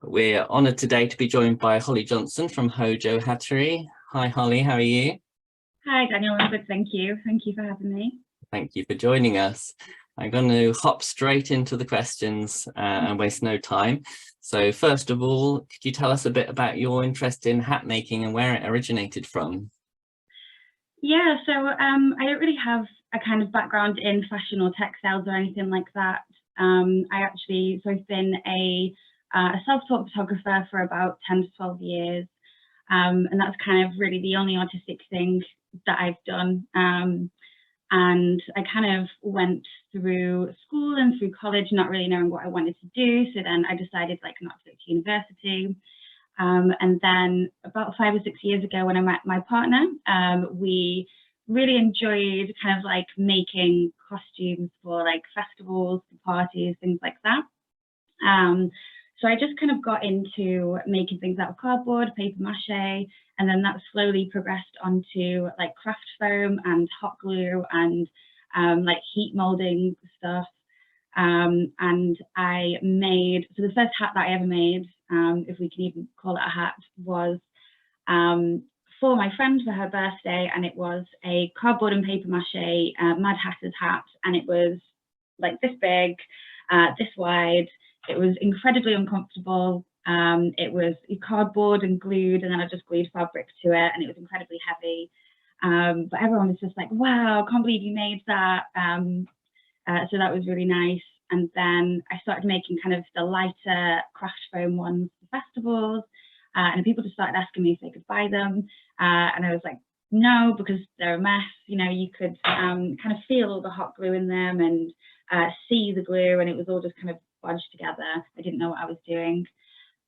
We're honoured today to be joined by Holly Johnson from Hojo Hattery. Hi Holly, how are you? Hi Daniel, I'm good, thank you. Thank you for having me. Thank you for joining us. I'm going to hop straight into the questions and waste no time. So first of all, could you tell us a bit about your interest in hat making and where it originated from? Yeah, so I don't really have a kind of background in fashion or textiles or anything like that. I've been a self-taught photographer for about 10 to 12 years. And that's kind of really the only artistic thing that I've done. And I kind of went through school and through college not really knowing what I wanted to do. So then I decided not to go to university. And then about 5 or 6 years ago when I met my partner, we really enjoyed kind of making costumes for festivals, parties, things like that. So I just kind of got into making things out of cardboard, paper mache, and then that slowly progressed onto craft foam and hot glue and heat molding stuff. And I made, so the first hat that I ever made, if we can even call it a hat, was for my friend for her birthday, and it was a cardboard and paper mache Mad Hatter's hat, and it was this big, this wide. It was incredibly uncomfortable. It was cardboard and glued, and then I just glued fabric to it, and it was incredibly heavy. But everyone was just like, wow, I can't believe you made that. So that was really nice. And then I started making kind of the lighter craft foam ones for festivals, and people just started asking me if they could buy them. And I was like, no, because they're a mess. You could kind of feel all the hot glue in them and see the glue, and it was all just kind of bodged together. I didn't know what I was doing.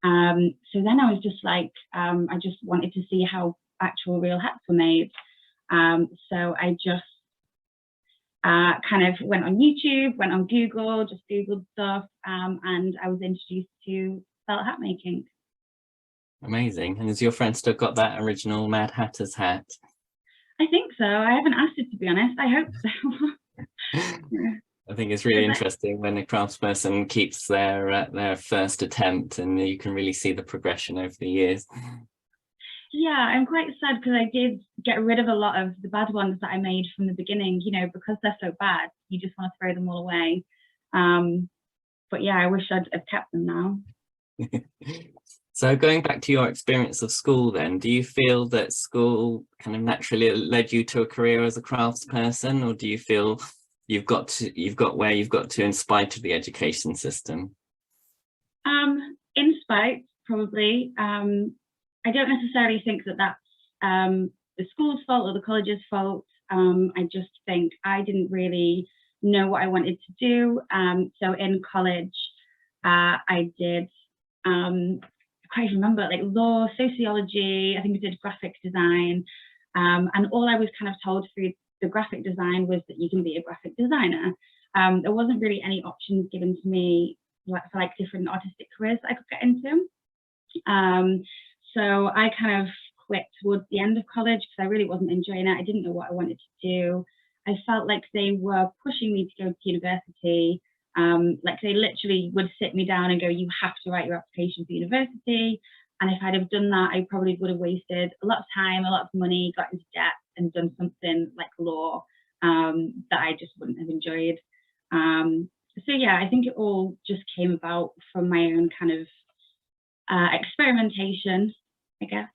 So then I was just I just wanted to see how actual real hats were made. So I just kind of went on YouTube, went on Google, just Googled stuff, and I was introduced to felt hat making. Amazing. And has your friend still got that original Mad Hatter's hat? I think so. I haven't asked it, to be honest. I hope so. I think it's really interesting when a craftsperson keeps their first attempt, and you can really see the progression over the years. Yeah, I'm quite sad because I did get rid of a lot of the bad ones that I made from the beginning, because they're so bad, you just want to throw them all away. But yeah, I wish I'd have kept them now. So going back to your experience of school then, do you feel that school kind of naturally led you to a career as a craftsperson, or do you feel you've got where you've got to in spite of the education system? In spite, probably. I don't necessarily think that that's the school's fault or the college's fault. I just think I didn't really know what I wanted to do. So in college, I did, I can't even remember, law, sociology, I think I did graphic design. And all I was kind of told through the graphic design was that you can be a graphic designer. There wasn't really any options given to me for different artistic careers that I could get into. So I kind of quit towards the end of college because I really wasn't enjoying it. I didn't know what I wanted to do. I felt like they were pushing me to go to university. They literally would sit me down and go, you have to write your application for university. And if I'd have done that, I probably would have wasted a lot of time, a lot of money, got into debt and done something like law that I just wouldn't have enjoyed. So yeah, I think it all just came about from my own kind of experimentation, I guess.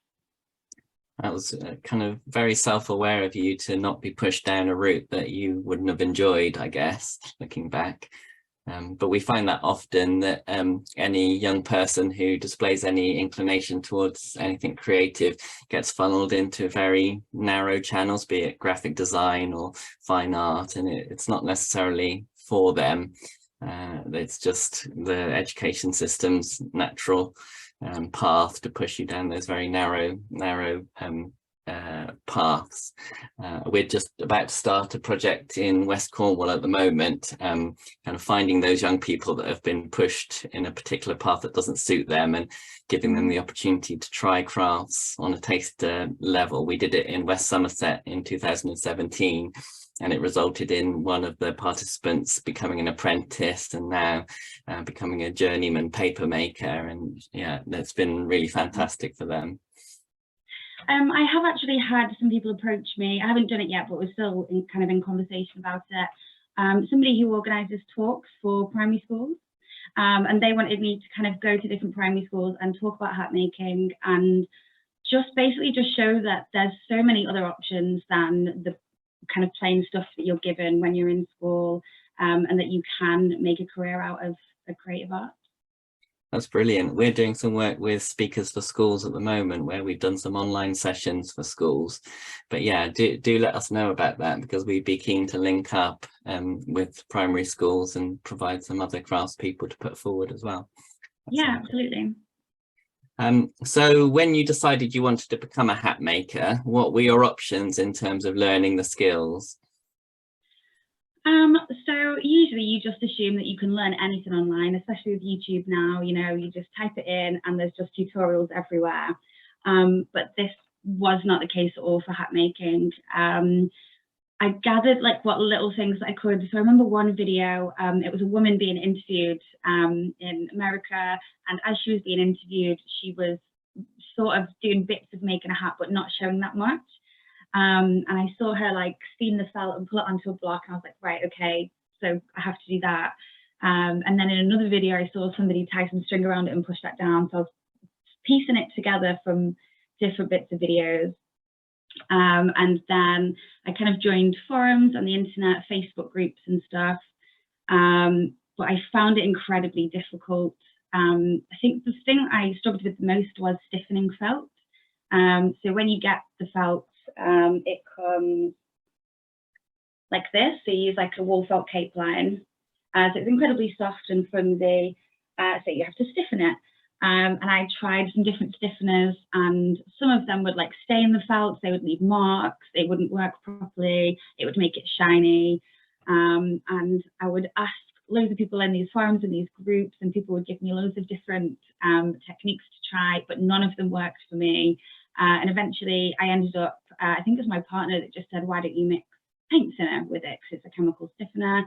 That was kind of very self-aware of you to not be pushed down a route that you wouldn't have enjoyed, I guess, looking back. But we find that often that any young person who displays any inclination towards anything creative gets funneled into very narrow channels, be it graphic design or fine art, and it's not necessarily for them. It's just the education system's natural path to push you down those very narrow paths. We're just about to start a project in West Cornwall at the moment, kind of finding those young people that have been pushed in a particular path that doesn't suit them and giving them the opportunity to try crafts on a taste level. We did it in West Somerset in 2017, and it resulted in one of the participants becoming an apprentice and now becoming a journeyman paper maker. And yeah, that's been really fantastic for them. I have actually had some people approach me. I haven't done it yet, but we're still kind of in conversation about it. Somebody who organises talks for primary schools, and they wanted me to kind of go to different primary schools and talk about hat making and just basically just show that there's so many other options than the kind of plain stuff that you're given when you're in school, and that you can make a career out of a creative art. That's brilliant. We're doing some work with Speakers for Schools at the moment, where we've done some online sessions for schools. But yeah, do let us know about that, because we'd be keen to link up with primary schools and provide some other craftspeople to put forward as well. Yeah, absolutely. So when you decided you wanted to become a hat maker, what were your options in terms of learning the skills? So usually you just assume that you can learn anything online, especially with YouTube now. You know, you just type it in and there's just tutorials everywhere. But this was not the case at all for hat making. I gathered like what little things I could. So I remember one video, it was a woman being interviewed in America, and as she was being interviewed, she was sort of doing bits of making a hat, but not showing that much. And I saw her like steam the felt and pull it onto a block, and I was like, right, okay, so I have to do that. And then in another video, I saw somebody tie some string around it and push that down. So I was piecing it together from different bits of videos. And then I kind of joined forums on the internet, Facebook groups and stuff. But I found it incredibly difficult. I think the thing I struggled with the most was stiffening felt. So when you get the felt, it comes like this. So you use like a wool felt cape line. So it's incredibly soft and flimsy. So you have to stiffen it. And I tried some different stiffeners, and some of them would like stay in the felt. They would leave marks. They wouldn't work properly. It would make it shiny. And I would ask loads of people in these forums and these groups, and people would give me loads of different techniques to try, but none of them worked for me. And eventually I ended up, I think it was my partner that just said, why don't you mix paint thinner with it, because it's a chemical stiffener.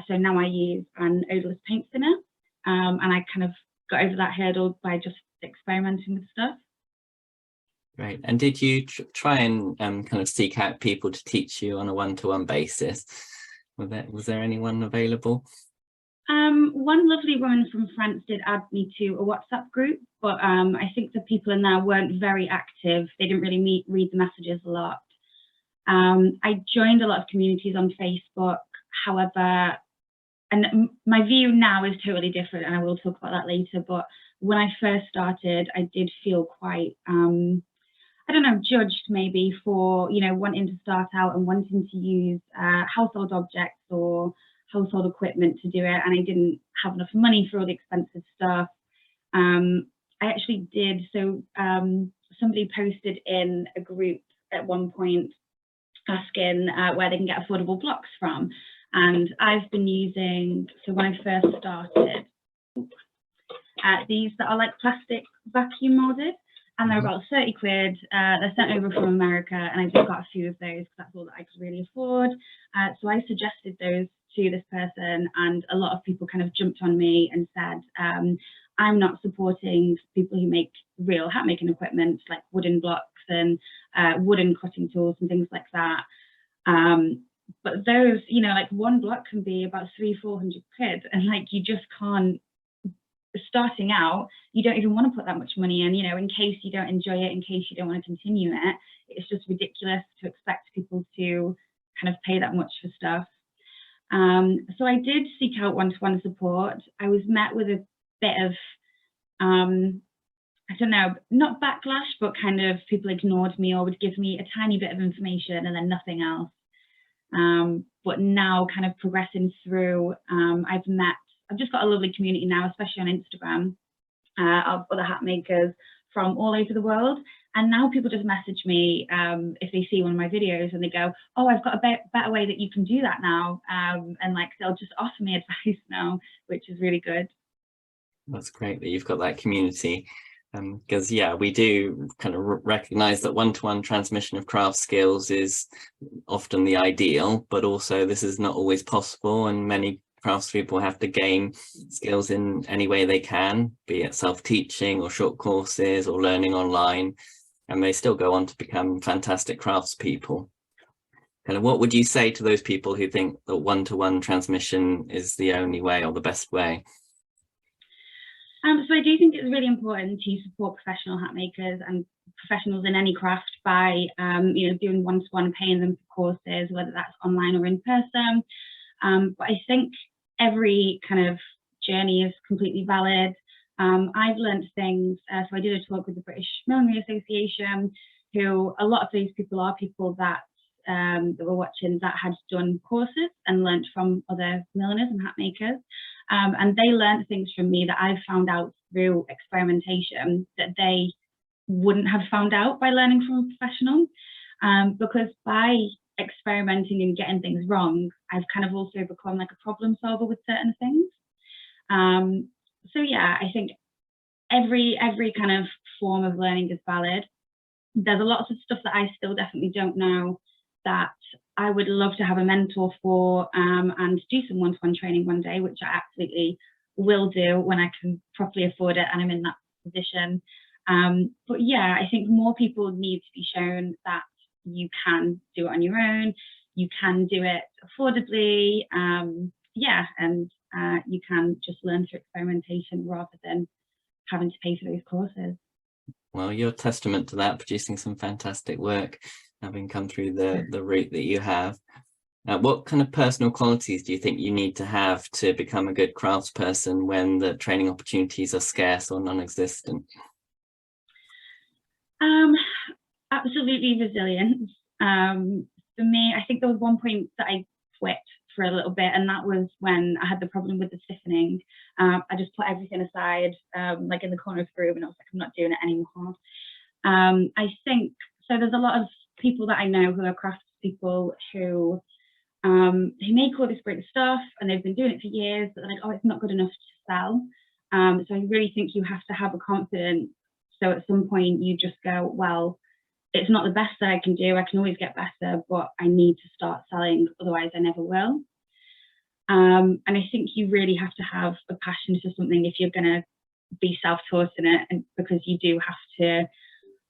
So now I use an odorless paint thinner, and I kind of got over that hurdle by just experimenting with stuff. Great. And did you try and kind of seek out people to teach you on a one-to-one basis? Was there anyone available? One lovely woman from France did add me to a WhatsApp group, but I think the people in there weren't very active. They didn't really read the messages a lot. I joined a lot of communities on Facebook, however, and my view now is totally different, and I will talk about that later, but when I first started, I did feel quite, I don't know, judged maybe for, you know, wanting to start out and wanting to use household objects or household equipment to do it, and I didn't have enough money for all the expensive stuff. I actually did, so somebody posted in a group at one point asking where they can get affordable blocks from. And I've been using, so when I first started, these that are like plastic vacuum molded, and they're about 30 quid. They're sent over from America, and I just got a few of those because that's all that I could really afford. So I suggested those to this person, and a lot of people kind of jumped on me and said, I'm not supporting people who make real hat making equipment like wooden blocks and wooden cutting tools and things like that. But those, you know, like one block can be about 300-400 quid, and like you just can't, starting out, you don't even want to put that much money in, you know, in case you don't enjoy it, in case you don't want to continue it. It's just ridiculous to expect people to kind of pay that much for stuff. So I did seek out one-to-one support. I was met with a bit of, I don't know, not backlash, but kind of people ignored me or would give me a tiny bit of information and then nothing else. But now kind of progressing through, I've just got a lovely community now, especially on Instagram, of other hat makers from all over the world. And now people just message me if they see one of my videos and they go, oh, I've got a better way that you can do that now. And like, they'll just offer me advice now, which is really good. That's great that you've got that community. Because yeah, we do kind of recognize that one-to-one transmission of craft skills is often the ideal, but also this is not always possible, and many craftspeople have to gain skills in any way they can, be it self-teaching or short courses or learning online, and they still go on to become fantastic craftspeople. Kind of what would you say to those people who think that one-to-one transmission is the only way or the best way? So I do think it's really important to support professional hat makers and professionals in any craft by, doing one-to-one, paying them for courses, whether that's online or in person. But I think every kind of journey is completely valid. I've learned things. So I did a talk with the British Millinery Association, who a lot of these people are people that were watching that had done courses and learnt from other milliners and hat makers. And they learned things from me that I've found out through experimentation that they wouldn't have found out by learning from a professional. Because by experimenting and getting things wrong, I've kind of also become like a problem solver with certain things. So yeah, I think every kind of form of learning is valid. There's a lot of stuff that I still definitely don't know that I would love to have a mentor for, and do some one-to-one training one day, which I absolutely will do when I can properly afford it and I'm in that position. But yeah, I think more people need to be shown that you can do it on your own, you can do it affordably, and you can just learn through experimentation rather than having to pay for those courses. Well, you're testament to that, producing some fantastic work, having come through the route that you have. What kind of personal qualities do you think you need to have to become a good craftsperson when the training opportunities are scarce or non-existent? Absolutely resilience. For me, I think there was one point that I quit for a little bit, and that was when I had the problem with the stiffening. I just put everything aside, like in the corner of the room, and I was like, I'm not doing it anymore. I think so. There's a lot of people that I know who are crafts people who make all this great stuff, and they've been doing it for years, but they're like, oh, it's not good enough to sell. So I really think you have to have a confidence. So at some point you just go, well, it's not the best that I can do. I can always get better, but I need to start selling, otherwise I never will. And I think you really have to have a passion for something if you're going to be self-taught in it, and because you do have to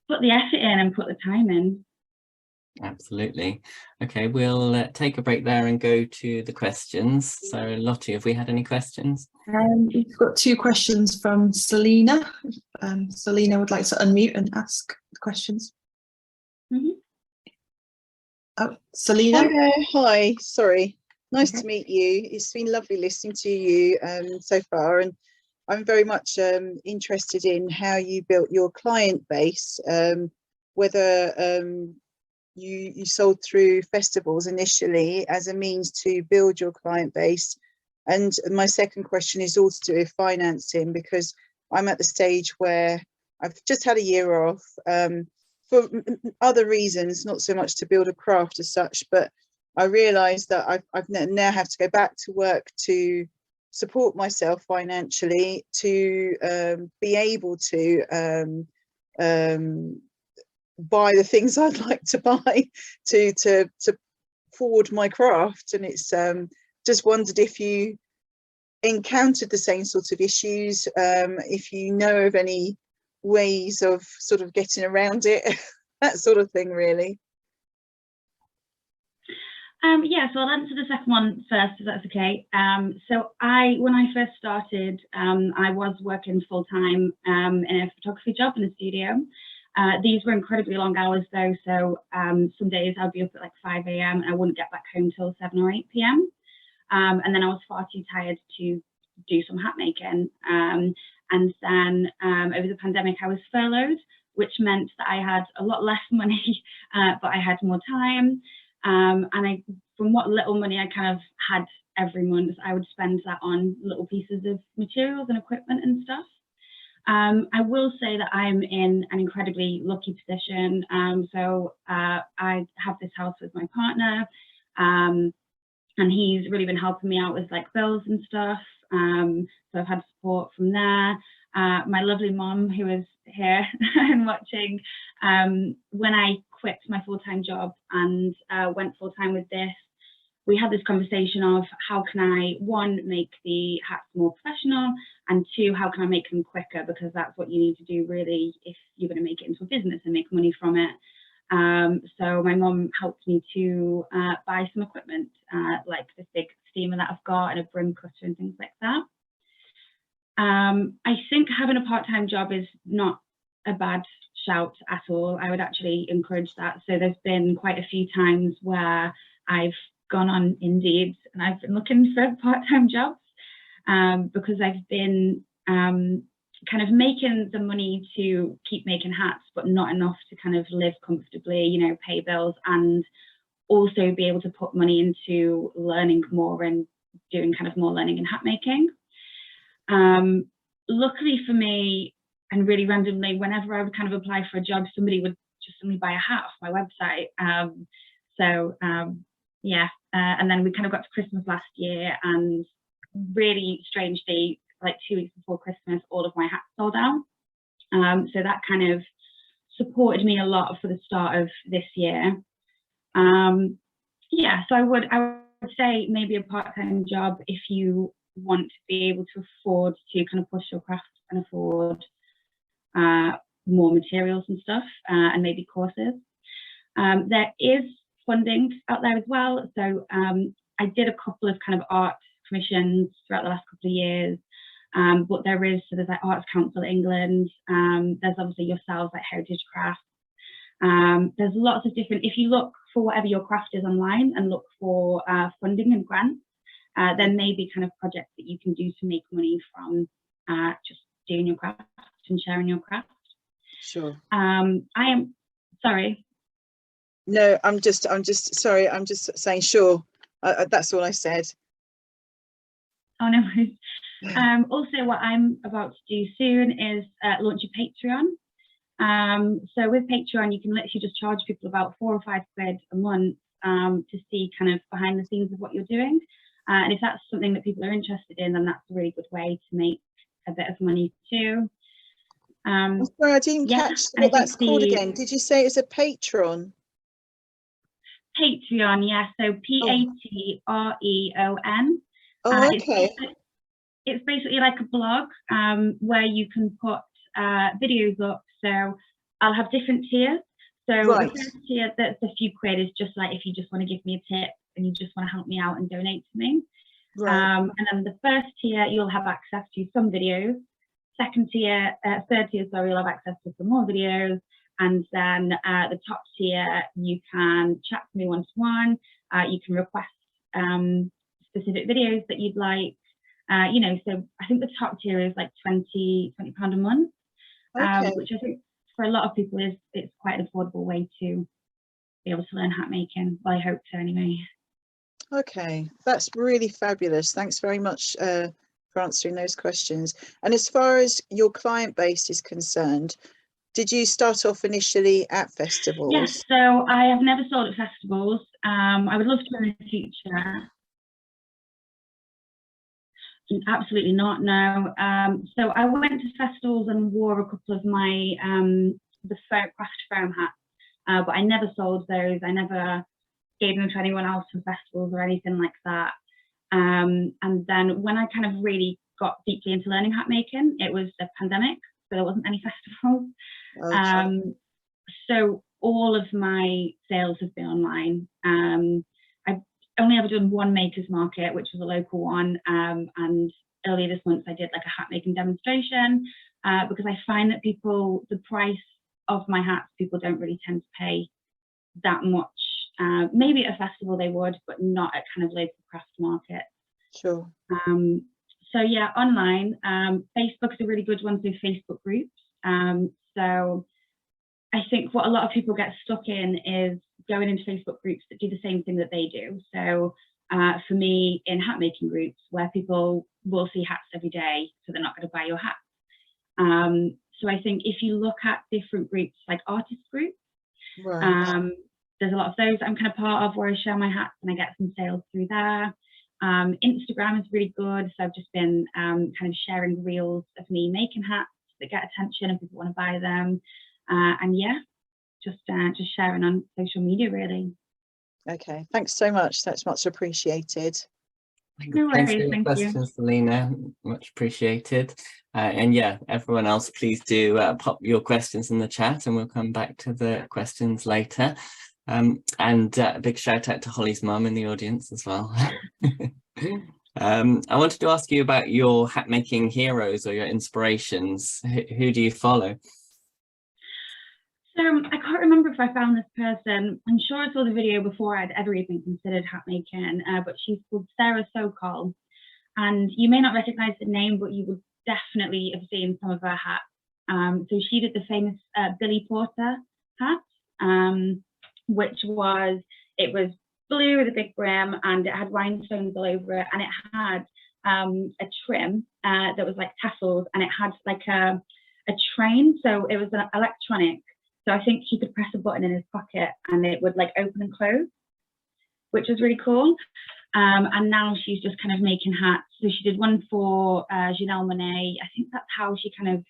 put the effort in and put the time in. Absolutely. Okay, we'll take a break there and go to the questions. So Lottie, have we had any questions? We've got two questions from Selena. Selena would like to unmute and ask the questions. Mm-hmm. Oh, Selena. Hi there. Hi, sorry. Nice to meet you. It's been lovely listening to you so far, and I'm very much interested in how you built your client base, whether you sold through festivals initially as a means to build your client base. And my second question is also to do with financing, because I'm at the stage where I've just had a year off for other reasons, not so much to build a craft as such, but I realised that I've now have to go back to work to support myself financially, to be able to buy the things I'd like to buy to forward my craft. And it's just wondered if you encountered the same sort of issues, if you know of any ways of sort of getting around it, that sort of thing, really. Yeah, so I'll answer the second one first, if that's okay. So when I first started, I was working full-time in a photography job in a studio. These were incredibly long hours though, so some days I'd be up at like 5 a.m. and I wouldn't get back home till 7 or 8 p.m. And then I was far too tired to do some hat making. And then over the pandemic, I was furloughed, which meant that I had a lot less money, but I had more time. And from what little money I kind of had every month, I would spend that on little pieces of materials and equipment and stuff. I will say that I'm in an incredibly lucky position. So I have this house with my partner, and he's really been helping me out with like bills and stuff. So I've had support from there. My lovely mom, who is here and watching. When I quit my full-time job and went full-time with this, we had this conversation of how can I, one, make the hats more professional, and two, how can I make them quicker, because that's what you need to do really if you're going to make it into a business and make money from it. So my mum helped me to buy some equipment, like this big steamer that I've got and a brim cutter and things like that. I think having a part-time job is not a bad shout at all. I would actually encourage that. So there's been quite a few times where I've gone on Indeed and I've been looking for part-time jobs because I've been kind of making the money to keep making hats, but not enough to kind of live comfortably, you know, pay bills, and also be able to put money into learning more and doing kind of more learning in hat making. Luckily for me, and really randomly, whenever I would kind of apply for a job, somebody would just suddenly buy a hat off my website. Yeah, and then we kind of got to Christmas last year, and really strangely, like 2 weeks before Christmas, all of my hats sold out. So that kind of supported me a lot for the start of this year. Yeah, so I would say maybe a part-time job if you want to be able to afford to kind of push your craft and afford more materials and stuff, and maybe courses. There is funding out there as well. So I did a couple of kind of art commissions throughout the last couple of years, but there's like Arts Council England, there's obviously yourselves like Heritage Crafts. There's lots of different, if you look for whatever your craft is online and look for funding and grants, there may be kind of projects that you can do to make money from just doing your craft and sharing your craft. Sure. I am sorry. No, I'm just sorry. I'm just saying, sure. That's all I said. Oh, no worries. Also, what I'm about to do soon is launch a Patreon. So with Patreon, you can literally just charge people about £4 or £5 a month to see kind of behind the scenes of what you're doing. And if that's something that people are interested in, then that's a really good way to make a bit of money too. I'm sorry, I didn't catch what that's called again. Did you say it's a Patreon? Patreon, yeah. So Patreon. Oh, okay. It's basically like a blog where you can put videos up. So I'll have different tiers. So right. The first tier that's a few quid is just like if you just want to give me a tip and you just want to help me out and donate to me. Right. And then the first tier, you'll have access to some videos. Second tier, third tier, sorry, you'll have access to some more videos. And then the top tier, you can chat to me one-to-one. You can request specific videos that you'd like. You know, so I think the top tier is like £20 a month, Okay. which I think for a lot of people it's quite an affordable way to be able to learn hat making. Well, I hope so anyway. Okay, that's really fabulous. Thanks very much for answering those questions. And as far as your client base is concerned, did you start off initially at festivals? Yes, so I have never sold at festivals. I would love to in the future. Absolutely not, no. So I went to festivals and wore a couple of my the craft foam hats, but I never sold those. I never gave them to anyone else for festivals or anything like that. And then when I kind of really got deeply into learning hat making, it was the pandemic, so there wasn't any festivals. Okay. So all of my sales have been online. I've only ever done one makers market, which was a local one, and earlier this month I did like a hat making demonstration because I find that the price of my hats, people don't really tend to pay that much. Maybe at a festival they would, but not at kind of local craft markets. Sure. So yeah, online, Facebook is a really good one, so Facebook groups. So I think what a lot of people get stuck in is going into Facebook groups that do the same thing that they do. So for me, in hat making groups where people will see hats every day, so they're not going to buy your hat. So I think if you look at different groups, like artist groups, right. There's a lot of those I'm kind of part of where I share my hats and I get some sales through there. Instagram is really good. So I've just been kind of sharing reels of me making hats. that get attention and people want to buy them. And yeah, just sharing on social media, really. Okay, thanks so much. That's much appreciated. No Thanks for worries, your thank you. questions, Selena. Much appreciated. And yeah, everyone else, please do pop your questions in the chat and we'll come back to the questions later. And a big shout out to Holly's mum in the audience as well. I wanted to ask you about your hat making heroes or your inspirations. Who do you follow? So I can't remember if I found this person. I'm sure I saw the video before I'd ever even considered hat making, but she's called Sarah Sokol. And you may not recognize the name, but you would definitely have seen some of her hats. So she did the famous Billy Porter hat, which was blue with a big brim and it had rhinestones all over it, and it had a trim that was like tassels, and it had like a train, so it was an electronic. So I think he could press a button in his pocket and it would like open and close, which was really cool. And now she's just kind of making hats. So she did one for Janelle Monáe. I think that's how she kind of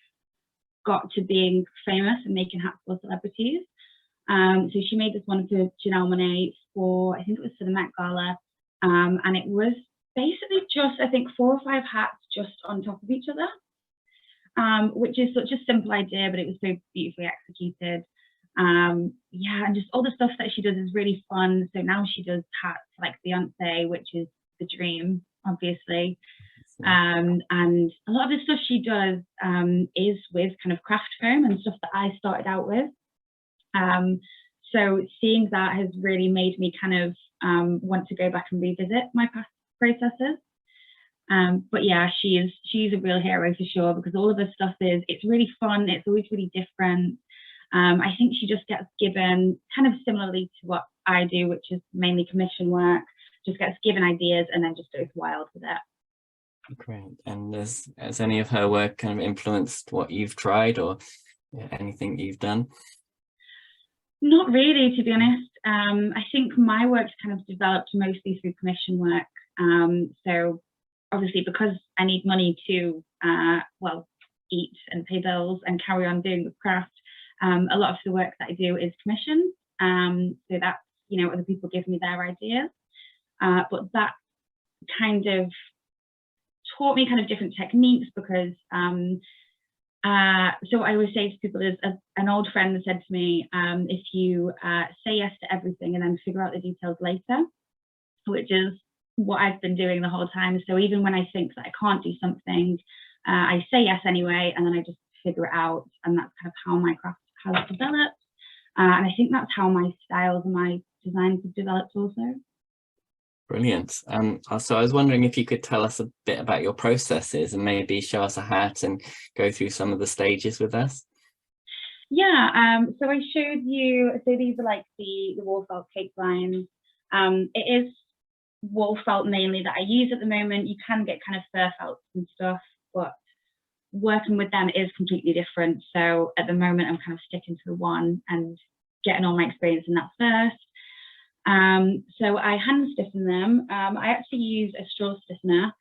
got to being famous and making hats for celebrities. So she made this one for Janelle Monáe for, I think it was for the Met Gala. And it was basically just, I think, 4 or 5 hats just on top of each other. Which is such a simple idea, but it was so beautifully executed. Yeah, and just all the stuff that she does is really fun. So now she does hats like Beyonce, which is the dream, obviously. And a lot of the stuff she does is with kind of craft foam and stuff that I started out with. So seeing that has really made me kind of want to go back and revisit my past processes. But yeah, she's a real hero for sure, because all of her stuff it's really fun. It's always really different. I think she just gets given, kind of similarly to what I do, which is mainly commission work, just gets given ideas and then just goes wild with it. Great. And has any of her work kind of influenced what you've tried or anything you've done? Not really, to be honest. I think my work's kind of developed mostly through commission work. So obviously, because I need money to, well, eat and pay bills and carry on doing the craft, a lot of the work that I do is commissioned. So that's, you know, other people give me their ideas. But that kind of taught me kind of different techniques, because so I always say to people, an old friend said to me, if you say yes to everything and then figure out the details later, which is what I've been doing the whole time. So even when I think that I can't do something, I say yes anyway, and then I just figure it out. And that's kind of how my craft has developed. And I think that's how my styles and my designs have developed also. Brilliant. So I was wondering if you could tell us a bit about your processes and maybe show us a hat and go through some of the stages with us. Yeah, so I showed you, so these are like the wool felt cake lines. It is wool felt mainly that I use at the moment. You can get kind of fur felts and stuff, but working with them is completely different. So at the moment I'm kind of sticking to one and getting all my experience in that first. So I hand stiffen them. I actually use a straw stiffener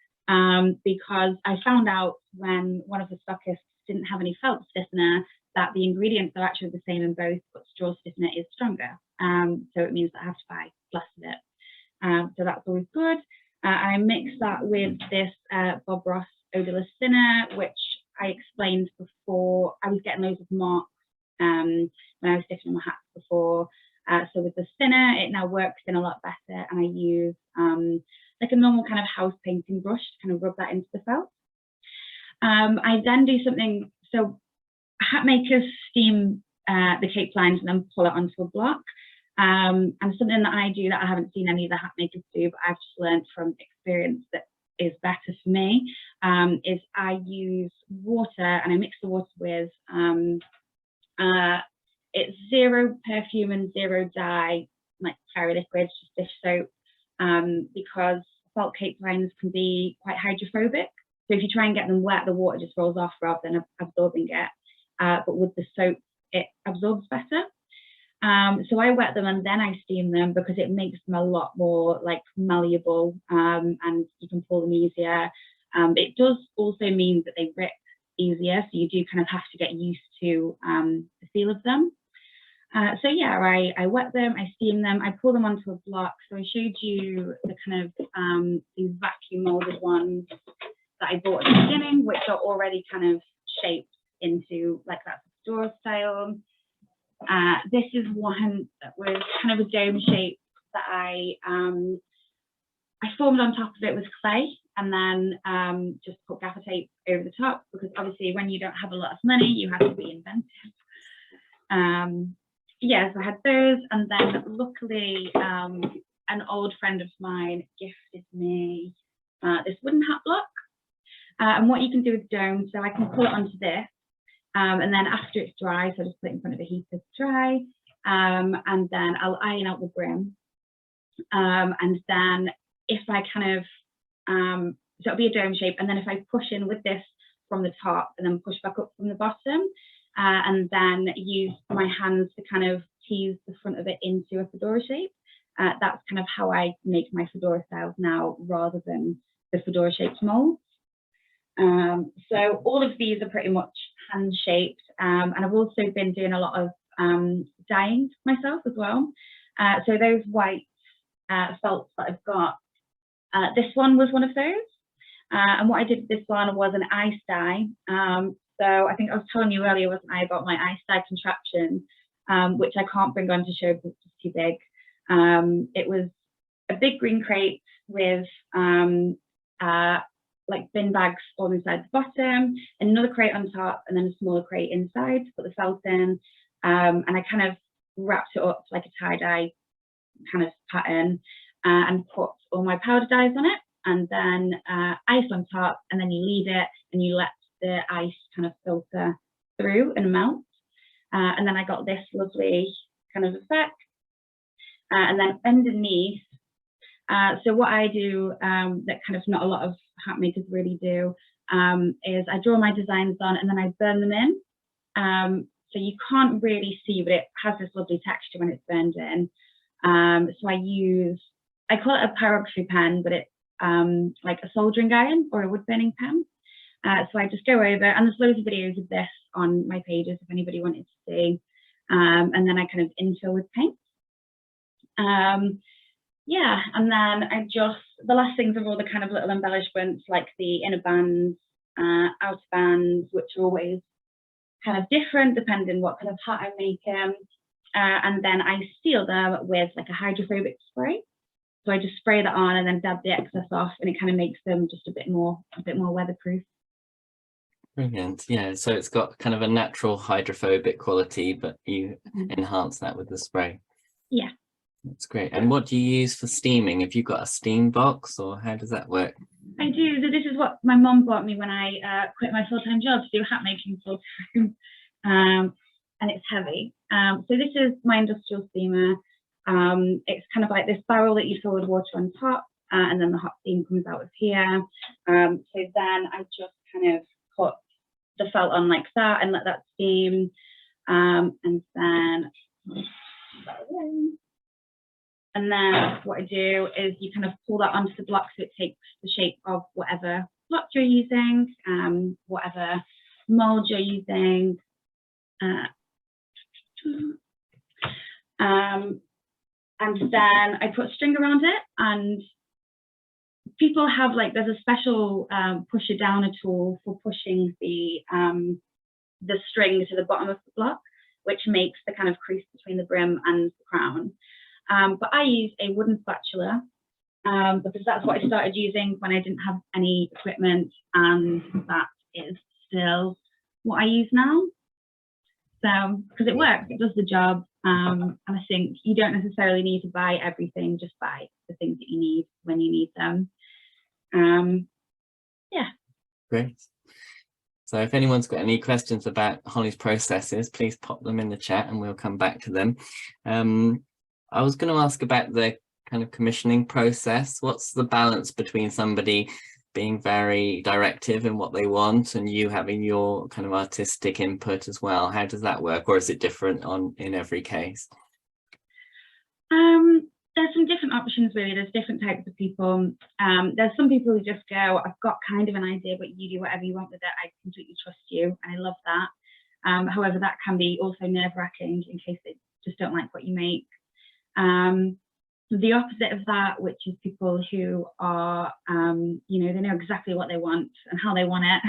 because I found out when one of the stockists didn't have any felt stiffener that the ingredients are actually the same in both, but straw stiffener is stronger. So it means that I have to buy less of it. So that's always good. I mix that with this Bob Ross odorless thinner, which I explained before. I was getting loads of marks when I was stiffening my hats before. So with the thinner, it now works in a lot better, and I use like a normal kind of house painting brush to kind of rub that into the felt. I then do something, so hat makers steam the cake lines and then pull it onto a block. And something that I do that I haven't seen any of the hat makers do, but I've just learned from experience that is better for me, is I use water, and I mix the water with it's zero perfume and zero dye, like fairy liquids, just dish soap, because felt cake lines can be quite hydrophobic. So if you try and get them wet, the water just rolls off rather than absorbing it. But with the soap, it absorbs better. So I wet them and then I steam them because it makes them a lot more like malleable, and you can pull them easier. It does also mean that they rip easier. So you do kind of have to get used to the feel of them. So yeah, I wet them, I steam them, I pour them onto a block. So I showed you the kind of these vacuum molded ones that I bought at the beginning, which are already kind of shaped into like that fedora style. This is one that was kind of a dome shape that I formed on top of it with clay, and then just put gaffer tape over the top, because obviously when you don't have a lot of money, you have to be inventive. Yeah, so I had those, and then luckily an old friend of mine gifted me this wooden hat block. And what you can do with dome, so I can pull it onto this, and then after it's dry, so I just put it in front of the heater to dry, and then I'll iron out the brim. And then if I kind of, so it'll be a dome shape, and then if I push in with this from the top and then push back up from the bottom, and then use my hands to kind of tease the front of it into a fedora shape, that's kind of how I make my fedora styles now, rather than the fedora shaped molds. So all of these are pretty much hand shaped, and I've also been doing a lot of dyeing myself as well. So those white felts that I've got, this one was one of those, and what I did with this one was an ice dye. So I think I was telling you earlier, wasn't I, about my ice dye contraption, which I can't bring on to show because it's just too big. It was a big green crate with like bin bags all inside the bottom, and another crate on top, and then a smaller crate inside to put the felt in. And I kind of wrapped it up like a tie-dye kind of pattern, and put all my powder dyes on it, and then ice on top, and then you leave it and you let the ice kind of filter through and melt. And then I got this lovely kind of effect. And then underneath, so what I do that kind of not a lot of hat makers really do is I draw my designs on and then I burn them in. So you can't really see, but it has this lovely texture when it's burned in. So I call it a pyrography pen, but it's like a soldering iron or a wood burning pen. So I just go over, and there's loads of videos of this on my pages if anybody wanted to see. And then I kind of infill with paint. Yeah, and then the last things are all the kind of little embellishments, like the inner bands, outer bands, which are always kind of different depending what kind of hat I'm making. And then I seal them with like a hydrophobic spray. So I just spray that on and then dab the excess off, and it kind of makes them just a bit more weatherproof. Brilliant. Yeah, so it's got kind of a natural hydrophobic quality, but you enhance that with the spray. Yeah. That's great. And what do you use for steaming? Have you got a steam box, or how does that work? I do. So this is what my mum bought me when I quit my full-time job to do hat making full-time, and it's heavy. So this is my industrial steamer. It's kind of like this barrel that you fill with water on top, and then the hot steam comes out of here. So then I just kind of put the felt on like that and let that steam, and then what I do is you kind of pull that onto the block so it takes the shape of whatever block you're using, whatever mold you're using. And then I put string around it, and people have there's a special pusher downer tool for pushing the string to the bottom of the block, which makes the kind of crease between the brim and the crown. But I use a wooden spatula because that's what I started using when I didn't have any equipment, and that is still what I use now. So, because it works, it does the job, and I think you don't necessarily need to buy everything, just buy the things that you need when you need them. Yeah. Great. So if anyone's got any questions about Holly's processes, please pop them in the chat and we'll come back to them. I was going to ask about the kind of commissioning process. What's the balance between somebody being very directive in what they want and you having your kind of artistic input as well? How does that work, or is it different in every case? there's some different options really. There's different types of people. There's some people who just go, I've got kind of an idea, but you do whatever you want with it. I completely trust you, and I love that. However, that can be also nerve-wracking in case they just don't like what you make. The opposite of that, which is people who are, you know, they know exactly what they want and how they want it.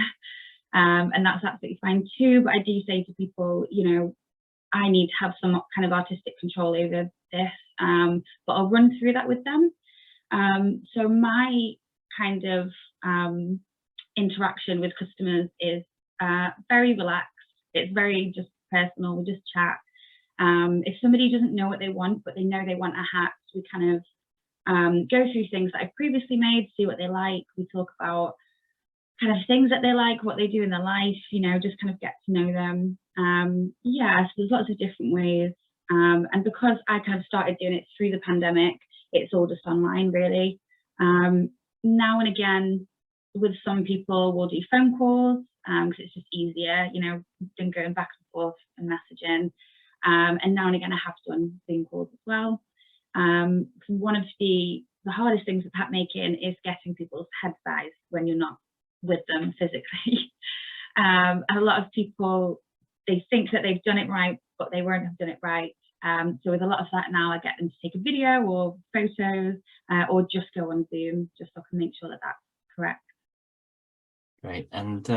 And that's absolutely fine too. But I do say to people, you know, I need to have some kind of artistic control over this, but I'll run through that with them. So my kind of interaction with customers is very relaxed. It's very just personal. We just chat. If somebody doesn't know what they want, but they know they want a hat, we kind of go through things that I've previously made, see what they like. We talk about kind of things that they like, what they do in their life, you know, just kind of get to know them. Yeah, so there's lots of different ways. And because I kind of started doing it through the pandemic, it's all just online really. Now and again, with some people, we'll do phone calls because it's just easier, you know, than going back and forth and messaging. And now and again, I have done Zoom calls as well. One of the hardest things with hat making is getting people's head size when you're not with them physically. And a lot of people, they think that they've done it right, but they won't have done it right. So with a lot of that now, I get them to take a video or photos or just go on Zoom just so I can make sure that that's correct. Great. And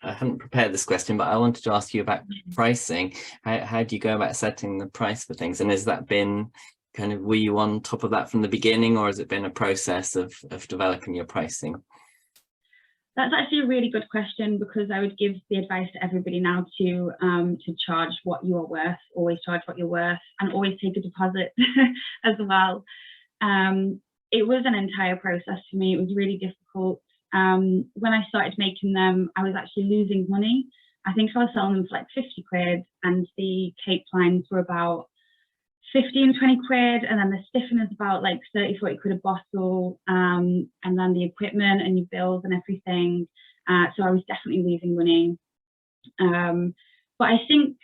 I hadn't prepared this question, but I wanted to ask you about pricing. How do you go about setting the price for things? And has that been kind of, were you on top of that from the beginning, or has it been a process of developing your pricing? That's actually a really good question, because I would give the advice to everybody now to charge what you are worth. Always charge what you're worth, and always take a deposit as well. It was an entire process for me. It was really difficult. When I started making them, I was actually losing money. I think I was selling them for like 50 quid, and the cape lines were about 15, 20 quid, and then the stiffener's about like 30, 40 quid a bottle, and then the equipment and your bills and everything. So I was definitely losing money. But I think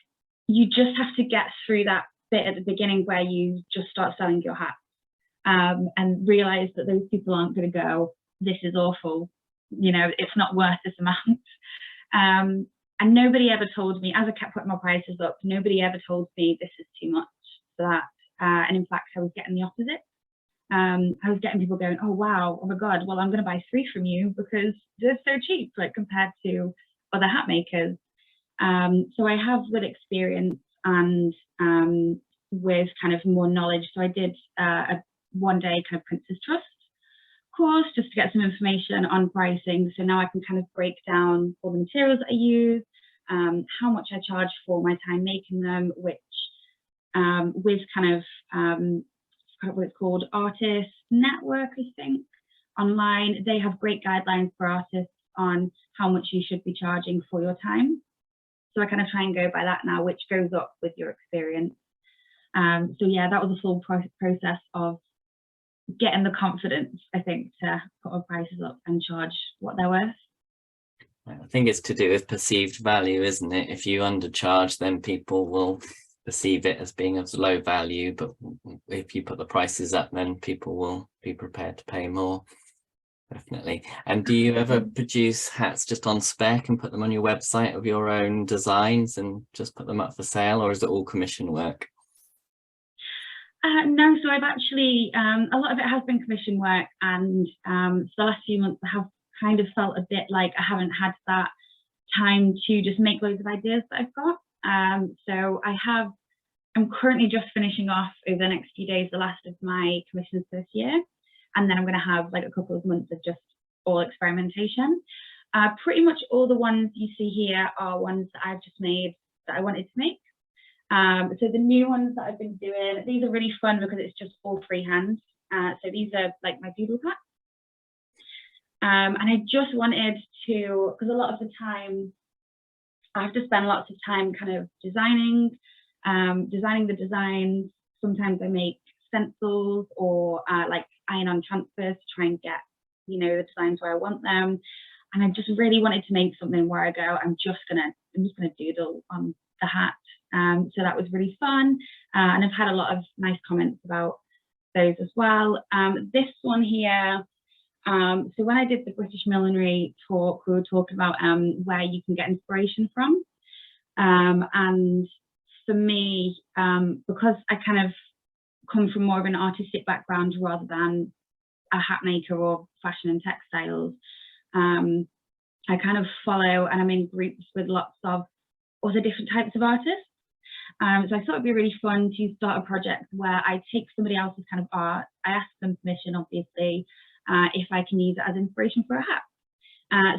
you just have to get through that bit at the beginning where you just start selling your hats, and realize that those people aren't going to go, this is awful, you know, it's not worth this amount. And nobody ever told me, as I kept putting my prices up, nobody ever told me this is too much for that. And in fact, I was getting the opposite. I was getting people going, oh wow, oh my god, well, I'm going to buy 3 from you because they're so cheap, like compared to other hat makers. So I have with experience and with kind of more knowledge. So I did a one-day kind of Prince's Trust course just to get some information on pricing. So now I can kind of break down all the materials that I use, how much I charge for my time making them, which with kind of what it's called, Artist Network, I think, online, they have great guidelines for artists on how much you should be charging for your time. So I kind of try and go by that now, which goes up with your experience. So yeah, that was a full process of getting the confidence, I think, to put our prices up and charge what they're worth. I think it's to do with perceived value, isn't it? If you undercharge, then people will perceive it as being of low value, but if you put the prices up, then people will be prepared to pay more. Definitely. And do you ever produce hats just on spec and put them on your website of your own designs and just put them up for sale, or is it all commission work? No, so I've actually, a lot of it has been commission work, and so the last few months I have kind of felt a bit like I haven't had that time to just make loads of ideas that I've got. So I'm currently just finishing off over the next few days the last of my commissions this year, and then I'm going to have like a couple of months of just all experimentation. Pretty much all the ones you see here are ones that I've just made that I wanted to make. So the new ones that I've been doing, these are really fun because it's just all freehand. So these are like my doodle hats. And I just wanted to, because a lot of the time I have to spend lots of time kind of designing the designs. Sometimes I make stencils or like iron-on transfers to try and get, you know, the designs where I want them. And I just really wanted to make something where I go, I'm just gonna doodle on the hat. So that was really fun. And I've had a lot of nice comments about those as well. This one here, so when I did the British Millinery talk, we were talking about where you can get inspiration from. And for me, because I kind of come from more of an artistic background rather than a hat maker or fashion and textiles, I kind of follow and I'm in groups with lots of other different types of artists. So I thought it'd be really fun to start a project where I take somebody else's kind of art, I ask them permission, obviously, if I can use it as inspiration for a hat.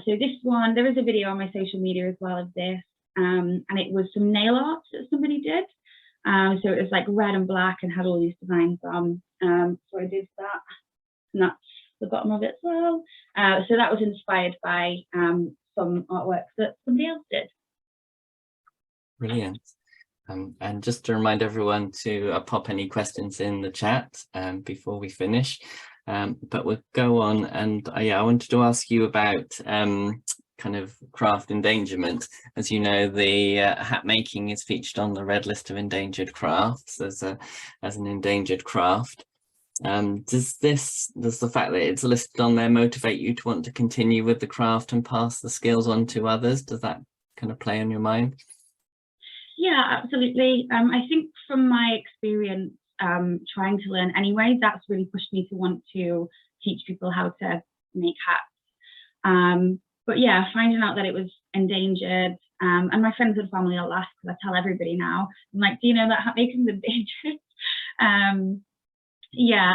So this one, there is a video on my social media as well of this, and it was some nail art that somebody did. So it was like red and black and had all these designs on. So I did that, and that's the bottom of it as well. So that was inspired by some artworks that somebody else did. Brilliant. And just to remind everyone to pop any questions in the chat before we finish. But we'll go on, and yeah, I wanted to ask you about kind of craft endangerment. As you know, the hat making is featured on the Red List of Endangered Crafts as an endangered craft. Does the fact that it's listed on there motivate you to want to continue with the craft and pass the skills on to others? Does that kind of play on your mind? Yeah, absolutely. I think from my experience trying to learn anyway, that's really pushed me to want to teach people how to make hats. But yeah, finding out that it was endangered, and my friends and family all laugh because I tell everybody now, I'm like, do you know that hat making is endangered? Yeah,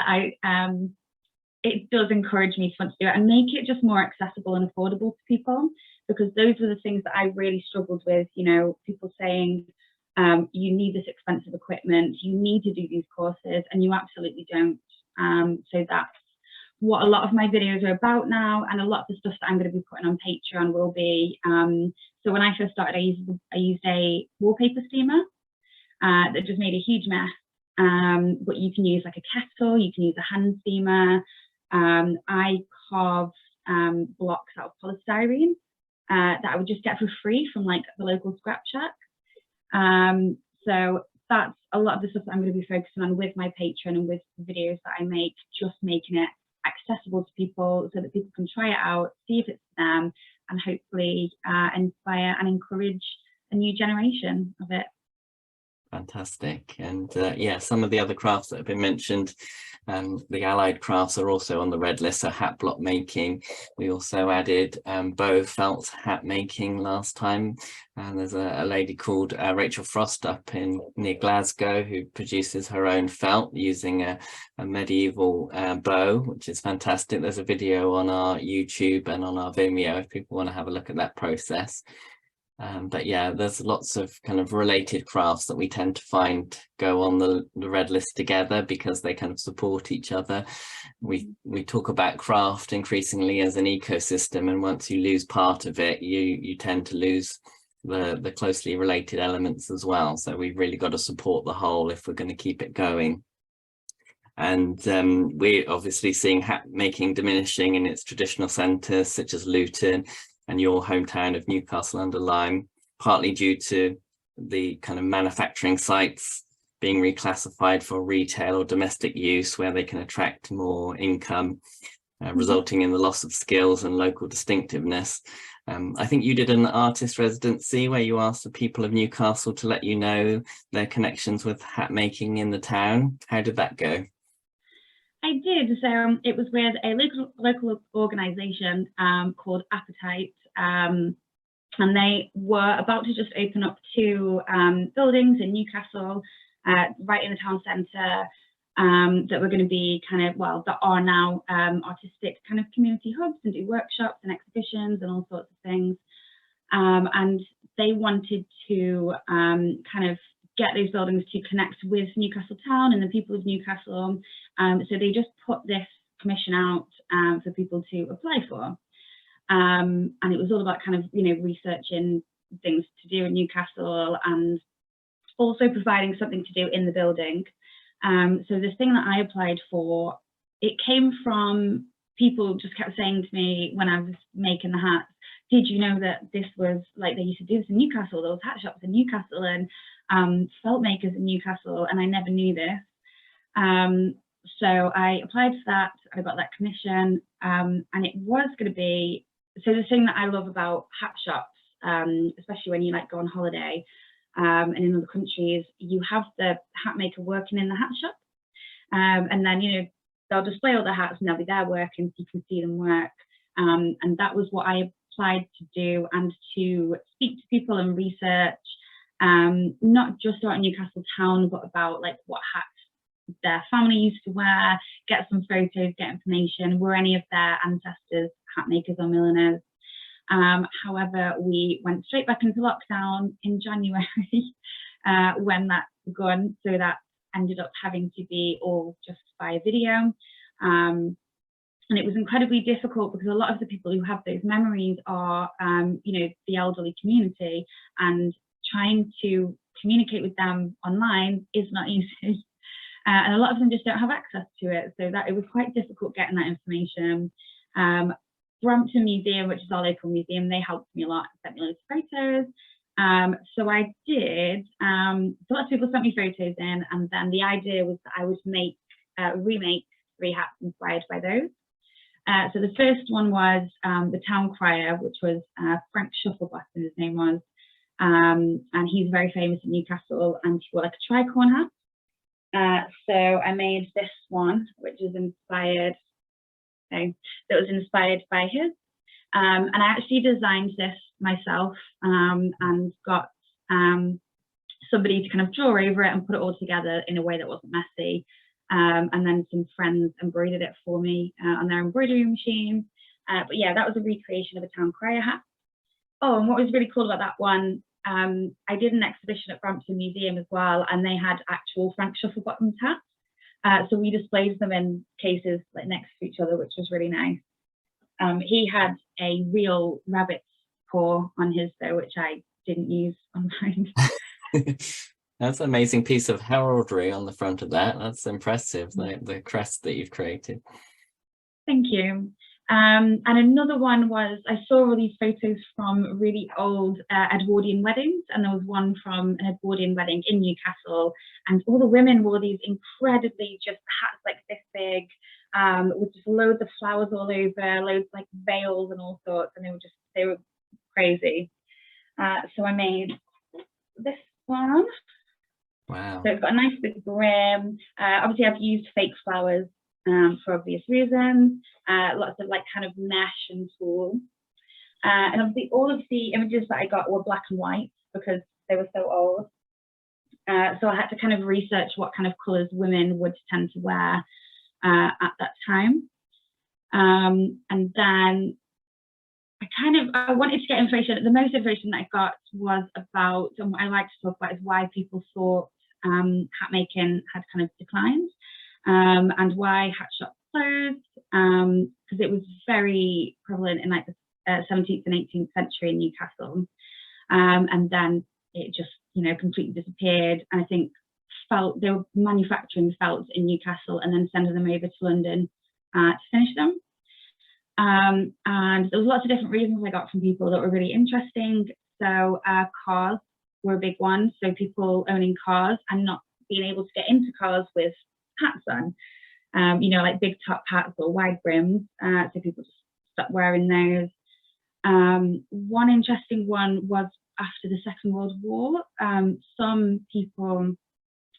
it does encourage me to want to do it and make it just more accessible and affordable to people, because those are the things that I really struggled with, you know, people saying, you need this expensive equipment, you need to do these courses, and you absolutely don't. So that's what a lot of my videos are about now, and a lot of the stuff that I'm going to be putting on Patreon will be, so when I first started, I used a wallpaper steamer that just made a huge mess. But you can use like a kettle, you can use a hand steamer. I carve blocks out of polystyrene that I would just get for free from like the local scrap shack. So that's a lot of the stuff that I'm going to be focusing on with my Patreon and with the videos that I make, just making it accessible to people so that people can try it out, see if it's them, and hopefully inspire and encourage a new generation of it. Fantastic. And yeah, some of the other crafts that have been mentioned, the allied crafts are also on the red list. So hat block making, we also added bow felt hat making last time, and there's a lady called Rachel Frost up near Glasgow who produces her own felt using a medieval bow, which is fantastic. There's a video on our YouTube and on our Vimeo if people want to have a look at that process. But yeah, there's lots of kind of related crafts that we tend to find go on the red list together because they kind of support each other. We talk about craft increasingly as an ecosystem, and once you lose part of it, you tend to lose the closely related elements as well. So we've really got to support the whole if we're going to keep it going. And we're obviously seeing hat making diminishing in its traditional centres such as Luton and your hometown of Newcastle under Lyme, partly due to the kind of manufacturing sites being reclassified for retail or domestic use, where they can attract more income, resulting in the loss of skills and local distinctiveness. I think you did an artist residency where you asked the people of Newcastle to let you know their connections with hat making in the town. How did that go? I did. So it was with a local organisation called Appetite, and they were about to just open up 2 buildings in Newcastle, right in the town centre, that were going to be kind of, well, that are now artistic kind of community hubs and do workshops and exhibitions and all sorts of things. And they wanted to kind of get those buildings to connect with Newcastle town and the people of Newcastle. So they just put this commission out for people to apply for. And it was all about kind of, you know, researching things to do in Newcastle and also providing something to do in the building. So this thing that I applied for, it came from people just kept saying to me when I was making the hats, did you know that this was like, they used to do this in Newcastle, those hat shops in Newcastle and felt makers in Newcastle, and I never knew this. So I applied for that, I got that commission, and it was going to be, so the thing that I love about hat shops, especially when you like go on holiday and in other countries, you have the hat maker working in the hat shop, and then, you know, they'll display all the hats and they'll be there working so you can see them work. And that was what I applied to do, and to speak to people and research, not just about Newcastle town, but about like what hats their family used to wear, get some photos, get information, were any of their ancestors hat makers or milliners. However, we went straight back into lockdown in January when that begun, so that ended up having to be all just via video. And it was incredibly difficult because a lot of the people who have those memories are, you know, the elderly community, and trying to communicate with them online is not easy. And a lot of them just don't have access to it. So that it was quite difficult getting that information. Brampton Museum, which is our local museum, they helped me a lot, sent me loads of photos. So I did, so lots of people sent me photos in, and then the idea was that I would remake 3 hats inspired by those. So the first one was the town crier, which was Frank Shufflebottom, his name was, and he's very famous in Newcastle, and he wore like a tricorn hat. So I made this one, which is inspired, that was inspired by his, and I actually designed this myself, and got somebody to kind of draw over it and put it all together in a way that wasn't messy, and then some friends embroidered it for me on their embroidery machine. But yeah, that was a recreation of a town crier hat. Oh, and what was really cool about that one, I did an exhibition at Brampton Museum as well, and they had actual Frank Shufflebottom's hats. So we displayed them in cases like next to each other, which was really nice. He had a real rabbit's paw on his though, which I didn't use on mine. That's an amazing piece of heraldry on the front of that. That's impressive, the crest that you've created. Thank you. And another one was, I saw all these photos from really old Edwardian weddings, and there was one from an Edwardian wedding in Newcastle, and all the women wore these incredibly just hats like this big, with just loads of flowers all over, loads like veils and all sorts, and they were crazy. So I made this one. Wow. So it's got a nice big brim. Obviously I've used fake flowers for obvious reasons, lots of like kind of mesh and tulle. And obviously all of the images that I got were black and white because they were so old. So I had to kind of research what kind of colours women would tend to wear at that time. And then I wanted to get information. The most information that I got was about, and what I like to talk about is why people thought hat making had kind of declined. And why hat shops closed, because it was very prevalent in like the 17th and 18th century in Newcastle, and then it just, you know, completely disappeared. And I think they were manufacturing felts in Newcastle and then sending them over to London to finish them. And there was lots of different reasons I got from people that were really interesting. So cars were a big one. So people owning cars and not being able to get into cars with hats on, you know, like big top hats or wide brims, so people just stopped wearing those. One interesting one was after the Second World War, some people,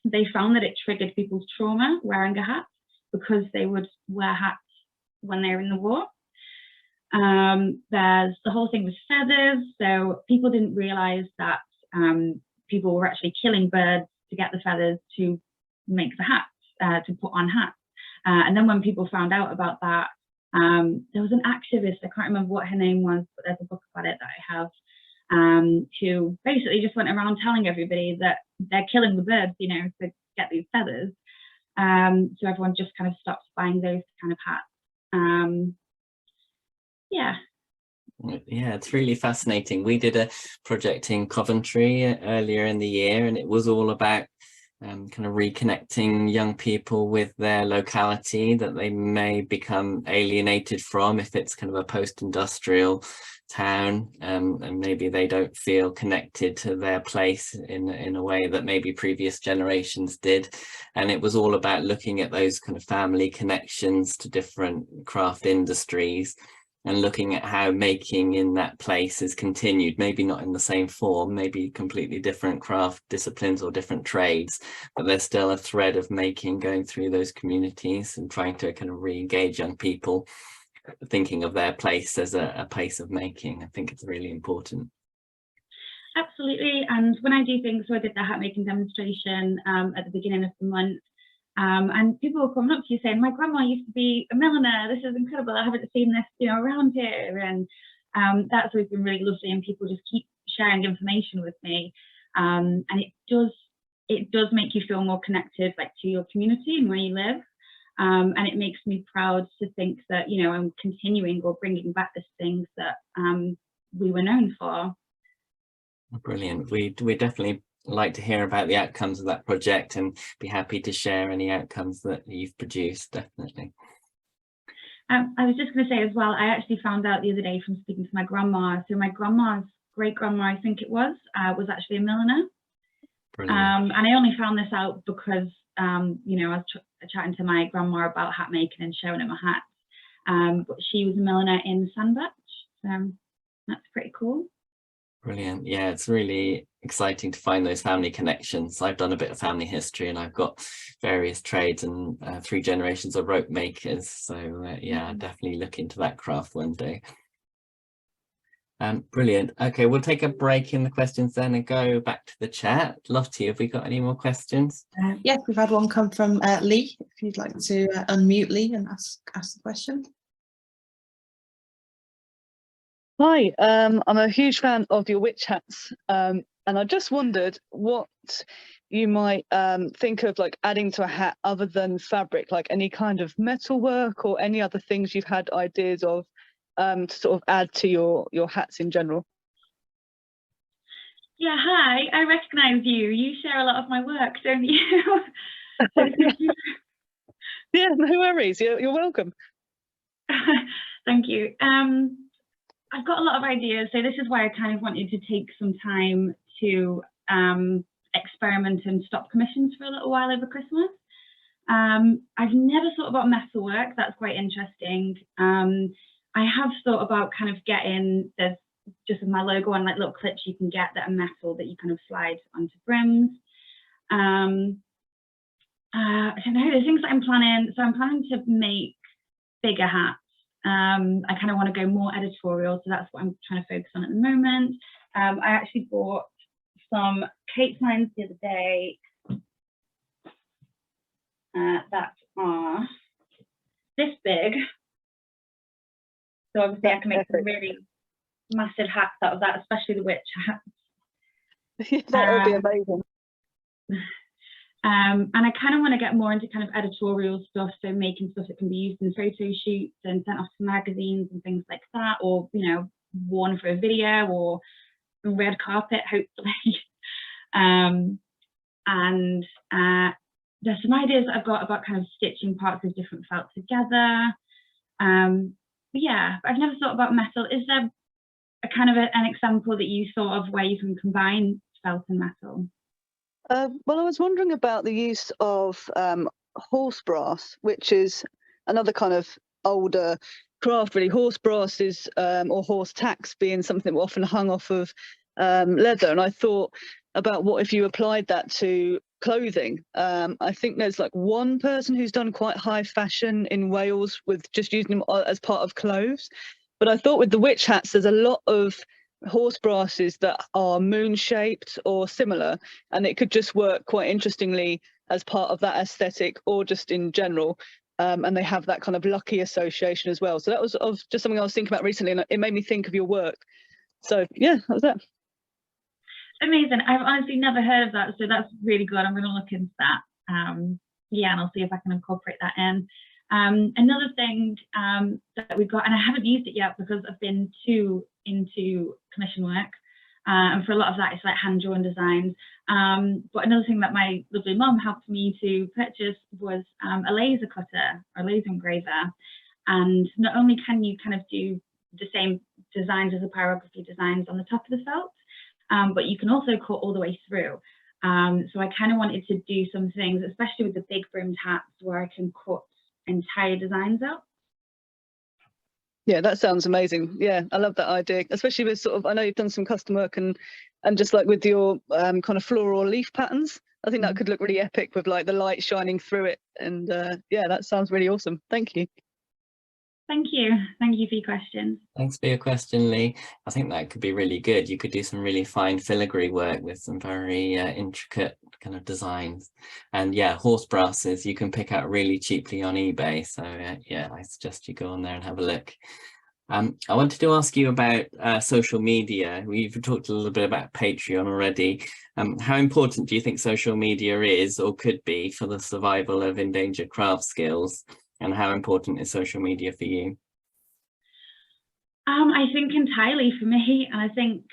they found that it triggered people's trauma wearing a hat because they would wear hats when they were in the war. There's the whole thing with feathers, so people didn't realize that people were actually killing birds to get the feathers to make the hats. To put on hats, and then when people found out about that, there was an activist, I can't remember what her name was, but there's a book about it that I have, who basically just went around telling everybody that they're killing the birds, you know, to get these feathers. So everyone just kind of stopped buying those kind of hats. Yeah, it's really fascinating. We did a project in Coventry earlier in the year, and it was all about kind of reconnecting young people with their locality that they may become alienated from if it's kind of a post-industrial town, and maybe they don't feel connected to their place in a way that maybe previous generations did. And it was all about looking at those kind of family connections to different craft industries and looking at how making in that place is continued, maybe not in the same form, maybe completely different craft disciplines or different trades, but there's still a thread of making going through those communities and trying to kind of re-engage young people thinking of their place as a place of making. I think it's really important. Absolutely. And when I do things, so I did the hat making demonstration at the beginning of the month, and people will come up to you saying, my grandma used to be a milliner, this is incredible, I haven't seen this, you know, around here. And that's always been really lovely, and people just keep sharing information with me, and it does make you feel more connected, like, to your community and where you live. And it makes me proud to think that, you know, I'm continuing or bringing back the things that we were known for. Brilliant. We definitely like to hear about the outcomes of that project and be happy to share any outcomes that you've produced, definitely. I was just going to say as well, I actually found out the other day from speaking to my grandma. So my grandma's great-grandma, I think it was actually a milliner. Brilliant. And I only found this out because, you know, I was chatting to my grandma about hat making and showing her my hats. But she was a milliner in Sandbach, so that's pretty cool. Brilliant. Yeah, it's really exciting to find those family connections. I've done a bit of family history and I've got various trades and 3 generations of rope makers. So yeah, definitely look into that craft one day. Brilliant. Okay, we'll take a break in the questions then and go back to the chat. Lottie, have we got any more questions? Yes, we've had one come from Lee. If you'd like to unmute Lee and ask the question. Hi, I'm a huge fan of your witch hats, and I just wondered what you might think of, like, adding to a hat other than fabric, like any kind of metal work or any other things you've had ideas of to sort of add to your hats in general. Yeah, hi, I recognise you. You share a lot of my work, don't you? Yeah, no worries. You're welcome. Thank you. I've got a lot of ideas, so this is why I kind of wanted to take some time to experiment and stop commissions for a little while over Christmas. I've never thought about metalwork. That's quite interesting. I have thought about kind of getting, there's just with my logo on, like, little clips you can get that are metal that you kind of slide onto brims. I don't know, there's things that I'm planning. So I'm planning to make bigger hats. I kind of want to go more editorial, so that's what I'm trying to focus on at the moment. I actually bought some Kate signs the other day that are this big. So obviously I can make some really massive hats out of that, especially the witch hats. That would be amazing. And I kind of want to get more into kind of editorial stuff, so making stuff that can be used in photo shoots and sent off to magazines and things like that, or, you know, worn for a video or red carpet, hopefully. And there's some ideas that I've got about kind of stitching parts of different felt together. But yeah, I've never thought about metal. Is there a kind of an example that you thought of where you can combine felt and metal? Well, I was wondering about the use of horse brass, which is another kind of older craft, really. Horse brass is, or horse tacks being something that often hung off of leather. And I thought about what if you applied that to clothing. I think there's like one person who's done quite high fashion in Wales with just using them as part of clothes. But I thought with the witch hats, there's a lot of horse brasses that are moon shaped or similar, and it could just work quite interestingly as part of that aesthetic or just in general. And they have that kind of lucky association as well. So that was just something I was thinking about recently, and it made me think of your work. So yeah, that was that. Amazing. I've honestly never heard of that, so that's really good. I'm going to look into that. Yeah, and I'll see if I can incorporate that in. Another thing that we've got, and I haven't used it yet because I've been too into commission work, and for a lot of that it's like hand-drawn designs. But another thing that my lovely mum helped me to purchase was a laser cutter or laser engraver. And not only can you kind of do the same designs as the pyrography designs on the top of the felt, but you can also cut all the way through. So I kind of wanted to do some things, especially with the big brimmed hats, where I can cut entire designs out. Yeah, that sounds amazing. Yeah, I love that idea, especially with sort of, I know you've done some custom work and just like with your kind of floral leaf patterns. I think that could look really epic with like the light shining through it. And yeah, that sounds really awesome. Thank you. Thank you. Thank you for your questions. Thanks for your question, Lee. I think that could be really good. You could do some really fine filigree work with some very intricate kind of designs. And yeah, horse brasses you can pick out really cheaply on eBay. So yeah, I suggest you go on there and have a look. I wanted to ask you about social media. We've talked a little bit about Patreon already. How important do you think social media is or could be for the survival of endangered craft skills? And how important is social media for you? I think entirely for me. And I think,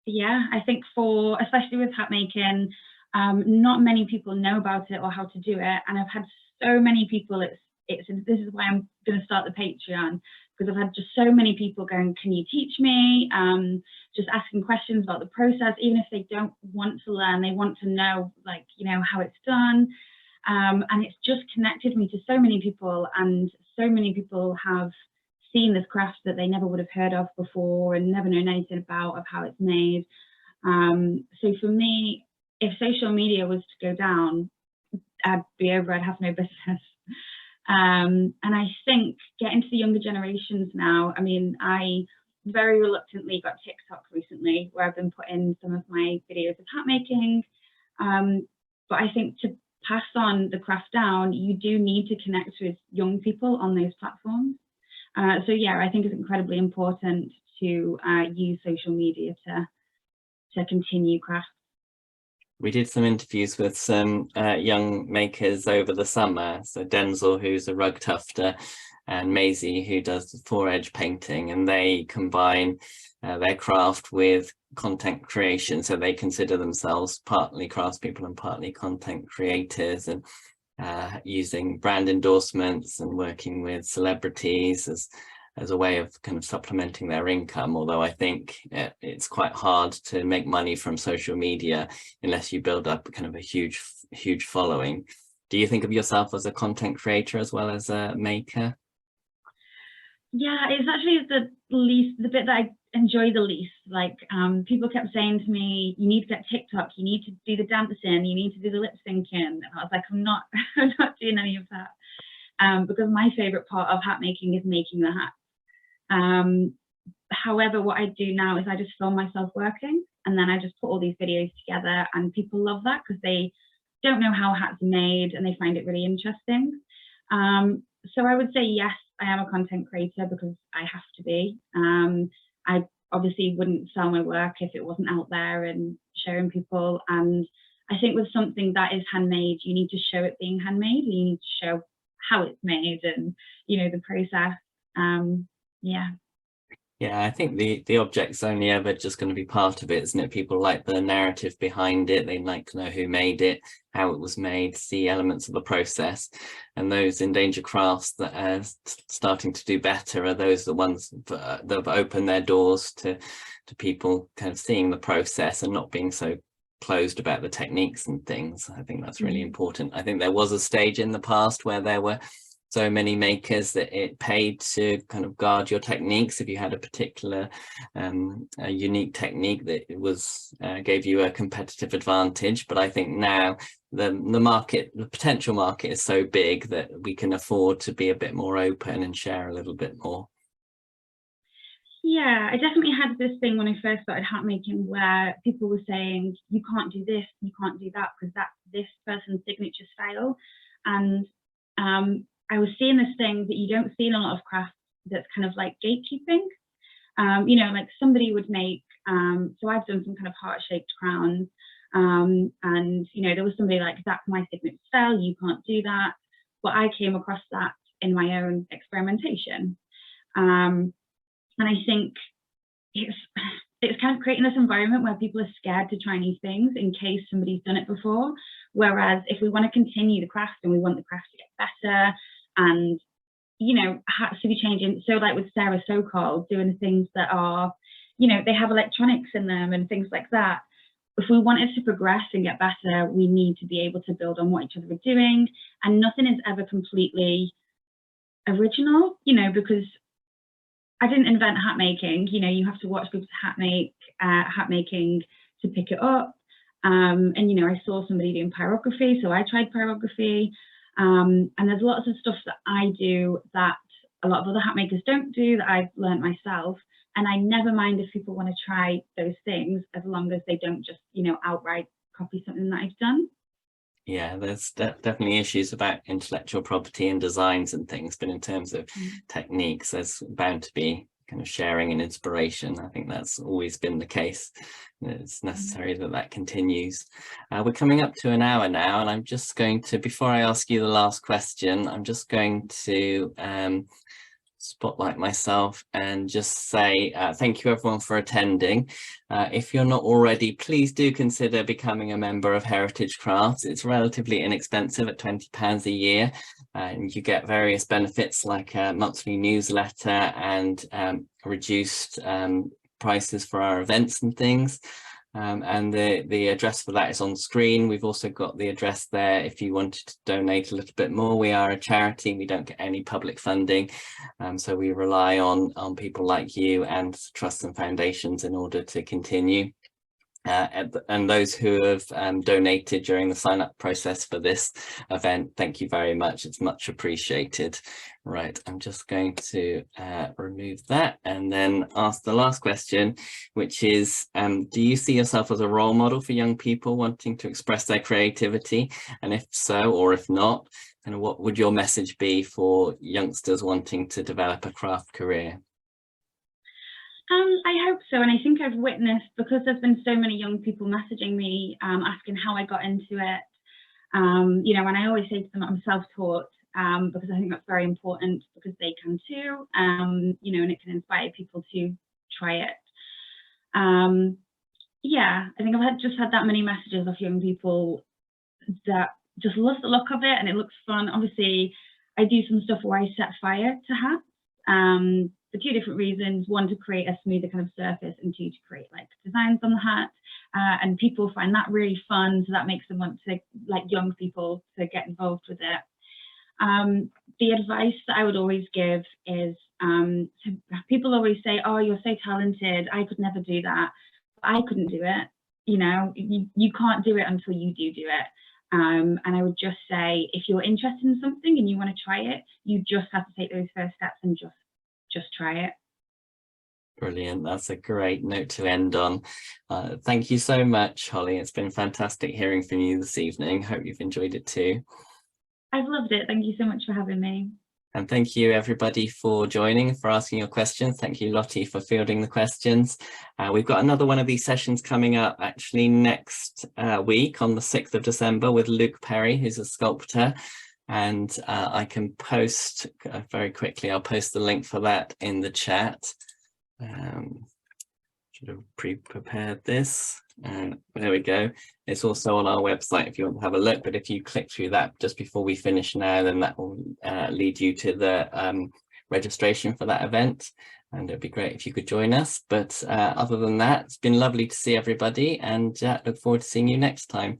yeah, I think for, especially with hat making, not many people know about it or how to do it. And I've had so many people, this is why I'm going to start the Patreon, because I've had just so many people going, can you teach me? Just asking questions about the process, even if they don't want to learn, they want to know, like, you know, how it's done. And it's just connected me to so many people, and so many people have seen this craft that they never would have heard of before and never known anything about of how it's made. So for me, if social media was to go down, I'd be over, I'd have no business. And I think getting to the younger generations now, I mean, I very reluctantly got TikTok recently, where I've been putting some of my videos of hat making. But I think to pass on the craft down, you do need to connect with young people on those platforms. So yeah, I think it's incredibly important to use social media to continue craft. We did some interviews with some young makers over the summer. So Denzel, who's a rug tufter, and Maisie, who does 4-edge painting, and they combine their craft with content creation. So they consider themselves partly craftspeople and partly content creators, and using brand endorsements and working with celebrities as a way of kind of supplementing their income. Although I think it's quite hard to make money from social media unless you build up kind of a huge following. Do you think of yourself as a content creator as well as a maker? Yeah, it's actually the bit that I enjoy the least. Like, people kept saying to me, you need to get TikTok, you need to do the dancing, you need to do the lip syncing. And I was like, I'm not doing any of that. Because my favorite part of hat making is making the hat. However, what I do now is I just film myself working, and then I just put all these videos together, and people love that because they don't know how hats are made and they find it really interesting. So I would say yes, I am a content creator because I have to be. I obviously wouldn't sell my work if it wasn't out there and showing people. And I think with something that is handmade, you need to show it being handmade. You need to show how it's made and, you know, the process. Yeah. Yeah, I think the object's only ever just going to be part of it, isn't it? People like the narrative behind it. They like to know who made it, how it was made, see elements of the process. And those endangered crafts that are starting to do better are those the ones that have opened their doors to people kind of seeing the process and not being so closed about the techniques and things. I think that's really important. I think there was a stage in the past where there were so many makers that it paid to kind of guard your techniques if you had a particular a unique technique that it was gave you a competitive advantage. But I think now the potential market is so big that we can afford to be a bit more open and share a little bit more. Yeah, I definitely had this thing when I first started hat making where people were saying, you can't do this, you can't do that because that's this person's signature style. And I was seeing this thing that you don't see in a lot of crafts that's kind of like gatekeeping. You know, like somebody would make, so I've done some kind of heart-shaped crowns, and, you know, there was somebody like, that's my signature style, you can't do that. But I came across that in my own experimentation. And I think it's kind of creating this environment where people are scared to try new things in case somebody's done it before. Whereas if we want to continue the craft and we want the craft to get better and, you know, has to be changing. So like with Sarah So-Called, doing the things that are, you know, they have electronics in them and things like that. If we want it to progress and get better, we need to be able to build on what each other are doing. And nothing is ever completely original, you know, because I didn't invent hat making. You know, you have to watch people's hat making to pick it up. And, you know, I saw somebody doing pyrography, so I tried pyrography. And there's lots of stuff that I do that a lot of other hat makers don't do that I've learned myself. And I never mind if people want to try those things as long as they don't just, you know, outright copy something that I've done. Yeah, there's definitely issues about intellectual property and designs and things, but in terms of techniques, there's bound to be kind of sharing and inspiration. I think that's always been the case. It's necessary that that continues. We're coming up to an hour now, and I'm just going to, before I ask you the last question, I'm just going to spotlight myself and just say thank you everyone for attending. If you're not already, please do consider becoming a member of Heritage Crafts. It's relatively inexpensive at £20 a year, and you get various benefits like a monthly newsletter and reduced prices for our events and things. And the address for that is on screen. We've also got the address there if you wanted to donate a little bit more. We are a charity, we don't get any public funding, so we rely on people like you and trusts and foundations in order to continue. And those who have donated during the sign-up process for this event, thank you very much. It's much appreciated. Right, I'm just going to remove that and then ask the last question, which is, do you see yourself as a role model for young people wanting to express their creativity? And if so, or if not, and what would your message be for youngsters wanting to develop a craft career? I hope so, and I think I've witnessed, because there's been so many young people messaging me asking how I got into it, you know, and I always say to them I'm self-taught, because I think that's very important, because they can too, you know, and it can inspire people to try it. Yeah, I think I've just had that many messages of young people that just love the look of it and it looks fun. Obviously, I do some stuff where I set fire to hats. For two different reasons: one, to create a smoother kind of surface, and two, to create like designs on the hat. And people find that really fun, so that makes them want to, like young people, to get involved with it. The advice that I would always give is, people always say, oh, you're so talented, I could never do that. I couldn't do it. You know, you can't do it until you do it. And I would just say, if you're interested in something and you want to try it, you just have to take those first steps and just try it. Brilliant. That's a great note to end on. Thank you so much, Holly. It's been fantastic hearing from you this evening. Hope you've enjoyed it too. I've loved it. Thank you so much for having me. And thank you everybody for joining, for asking your questions. Thank you, Lottie, for fielding the questions. We've got another one of these sessions coming up actually next week on the 6th of December with Luke Perry, who's a sculptor. And I can post very quickly, I'll post the link for that in the chat. Should have pre-prepared this. There we go. It's also on our website if you want to have a look, but if you click through that just before we finish now, then that will lead you to the registration for that event, and it'd be great if you could join us. But other than that, it's been lovely to see everybody, and look forward to seeing you next time.